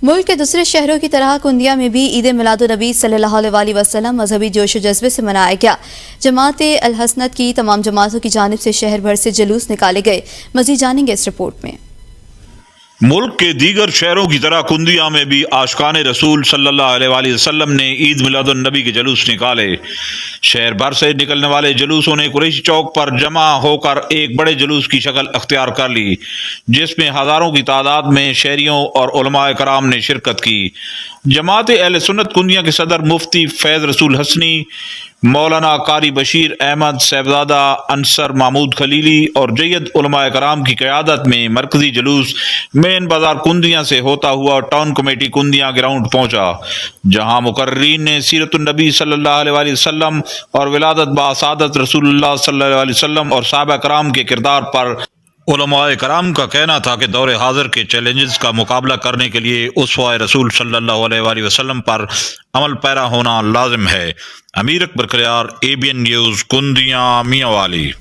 ملک کے دوسرے شہروں کی طرح کندیا میں بھی عید میلاد النبی صلی اللہ علیہ وسلم مذہبی جوش و جذبے سے منایا گیا۔ جماعت الحسنت کی تمام جماعتوں کی جانب سے شہر بھر سے جلوس نکالے گئے۔ مزید جانیں گے اس رپورٹ میں۔ ملک کے دیگر شہروں کی طرح کندیا میں بھی عاشقان رسول صلی اللہ علیہ وسلم نے عید میلاد النبی کے جلوس نکالے۔ شہر بھر سے نکلنے والے جلوسوں نے قریشی چوک پر جمع ہو کر ایک بڑے جلوس کی شکل اختیار کر لی، جس میں ہزاروں کی تعداد میں شہریوں اور علماء کرام نے شرکت کی۔ جماعت اہل سنت کندیا کے صدر مفتی فیض رسول حسنی، مولانا قاری بشیر احمد صاحبزادہ، انصر محمود خلیلی اور جید علماء کرام کی قیادت میں مرکزی جلوس مین بازار کندیا سے ہوتا ہوا ٹاؤن کمیٹی کندیا گراؤنڈ پہنچا، جہاں مقررین نے سیرت النبی صلی اللہ علیہ وسلم اور ولادت باسعادت رسول اللہ صلی اللہ علیہ وسلم اور صحابہ کرام کے کردار پر علماء کرام کا کہنا تھا کہ دور حاضر کے چیلنجز کا مقابلہ کرنے کے لیے اسوہ رسول صلی اللہ علیہ وسلم پر عمل پیرا ہونا لازم ہے۔ امیر اکبر کلیار، ABN نیوز، کندیا میاں والی۔